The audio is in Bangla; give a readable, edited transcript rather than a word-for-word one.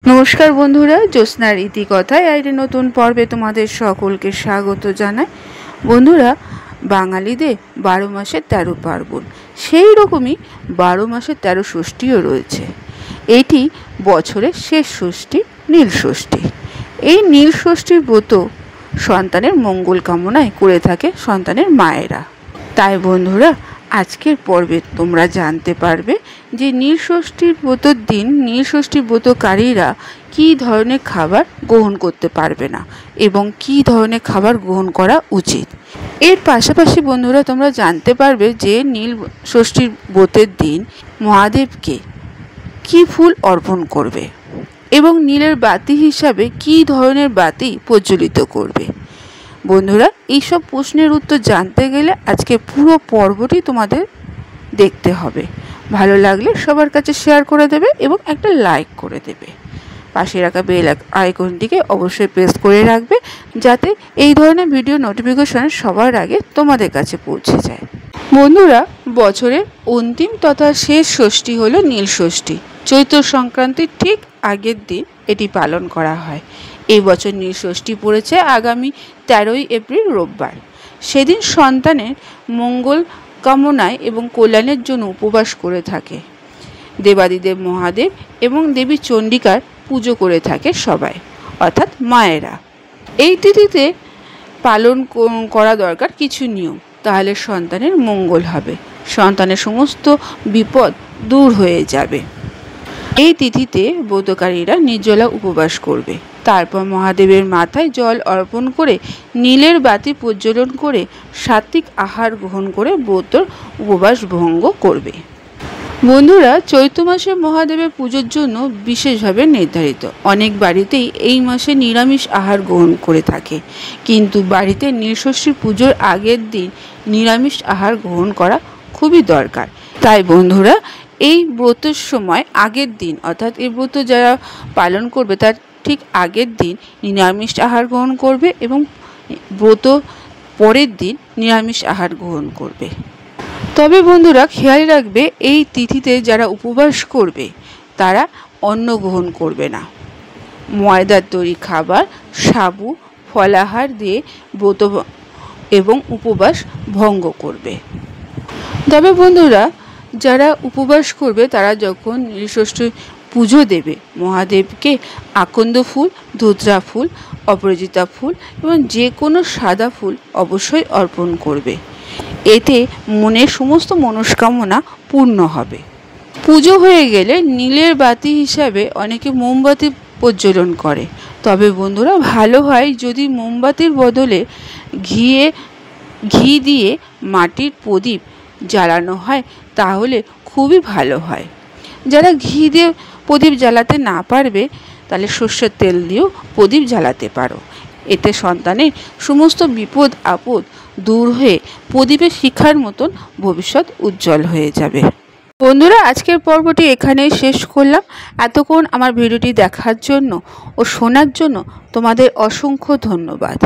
নমস্কার বন্ধুরা, জ্যোৎস্নার ইতিকথায় আর নতুন পর্বে তোমাদের সকলকে স্বাগত জানাই। বন্ধুরা, বাঙালিদের 12 মাসে 13 পার্বণ, সেই রকমই 12 মাসে 13 ষষ্ঠীও রয়েছে। এটি বছরের শেষ ষষ্ঠী, নীল ষষ্ঠী। এই নীল ষষ্ঠীর ব্রত সন্তানের মঙ্গল কামনায় করে থাকে সন্তানের মায়েরা। তাই বন্ধুরা, আজকের পর্বে তোমরা জানতে পারবে যে নীল ষষ্ঠীর ব্রতর দিন নীল ষষ্ঠীর ব্রতকারীরা কী ধরনের খাবার গ্রহণ করতে পারবে না এবং কী ধরনের খাবার গ্রহণ করা উচিত। এর পাশাপাশি বন্ধুরা, তোমরা জানতে পারবে যে নীল ষষ্ঠীর ব্রতের দিন মহাদেবকে কী ফুল অর্পণ করবে এবং নীলের বাতি হিসাবে কী ধরনের বাতি প্রজ্বলিত করবে। বন্ধুরা, এইসব প্রশ্নের উত্তর জানতে গেলে আজকে পুরো পর্বটি তোমাদের দেখতে হবে। ভালো লাগলে সবার কাছে শেয়ার করে দেবে এবং একটা লাইক করে দেবে। পাশে রাখা বেল আইকনটিকে অবশ্যই প্রেস করে রাখবে, যাতে এই ধরনের ভিডিও নোটিফিকেশন সবার আগে তোমাদের কাছে পৌঁছে যায়। বন্ধুরা, বছরের অন্তিম তথা শেষ ষষ্ঠী হলো নীল ষষ্ঠী। চৈত্র সংক্রান্তির ঠিক আগের দিন এটি পালন করা হয়। এই বছর নীল ষষ্ঠী পড়েছে আগামী 13ই এপ্রিল রোববার। সেদিন সন্তানের মঙ্গল কামনায় এবং কল্যাণের জন্য উপবাস করে থাকে। দেবাদিদেব মহাদেব এবং দেবী চণ্ডিকার পুজো করে থাকে সবাই, অর্থাৎ মায়েরা। এই তিথিতে পালন করা দরকার কিছু নিয়ম, তাহলে সন্তানের মঙ্গল হবে, সন্তানের সমস্ত বিপদ দূর হয়ে যাবে। এই তিথিতে ব্রতকারীরা নির্জলা উপবাস করবে। তারপর মহাদেবের মাথায় জল অর্পণ করে নীলের বাতি প্রজ্বলন করে সাত্ত্বিক আহার গ্রহণ করে ব্রতর উপবাস ভঙ্গ করবে। বন্ধুরা, চৈত্র মাসে মহাদেবের পুজোর জন্য বিশেষভাবে নির্ধারিত। অনেক বাড়িতেই এই মাসে নিরামিষ আহার গ্রহণ করে থাকে, কিন্তু বাড়িতে নীলষষ্ঠীর পুজোর আগের দিন নিরামিষ আহার গ্রহণ করা খুবই দরকার। তাই বন্ধুরা, এই ব্রতের সময় আগের দিন, অর্থাৎ এই ব্রত যারা পালন করবে তার ঠিক আগের দিন নিরামিষ আহার গ্রহণ করবে এবং ব্রত পরের দিন নিরামিষ আহার গ্রহণ করবে। তবে বন্ধুরা, খেয়াল রাখবে এই তিথিতে যারা উপবাস করবে তারা অন্ন গ্রহণ করবে না। ময়দার তৈরি খাবার, সাবু, ফলাহার দিয়ে ব্রত এবং উপবাস ভঙ্গ করবে। তবে বন্ধুরা, যারা উপবাস করবে তারা যখন নীলষষ্ঠী পুজো দেবে মহাদেবকে আকন্দ ফুল, ধুতরা ফুল, অপরাজিতা ফুল এবং যে কোনো সাদা ফুল অবশ্যই অর্পণ করবে। এতে মনের সমস্ত মনস্কামনা পূর্ণ হবে। পুজো হয়ে গেলে নীলের বাতি হিসাবে অনেকে মোমবাতি প্রজ্বলন করে। তবে বন্ধুরা, ভালো হয় যদি মোমবাতির বদলে ঘি দিয়ে মাটির প্রদীপ জ্বালানো হয়, তাহলে খুবই ভালো হয়। যারা ঘি দিয়ে প্রদীপ জ্বালাতে না পারবে তাহলে সর্ষের তেল দিয়েও প্রদীপ জ্বালাতে পারো। এতে সন্তানের সমস্ত বিপদ আপদ দূর হয়ে প্রদীপের শিখার মতন ভবিষ্যৎ উজ্জ্বল হয়ে যাবে। বন্ধুরা, আজকের পর্বটি এখানেই শেষ করলাম। এতক্ষণ আমার ভিডিওটি দেখার জন্য ও শোনার জন্য তোমাদের অসংখ্য ধন্যবাদ।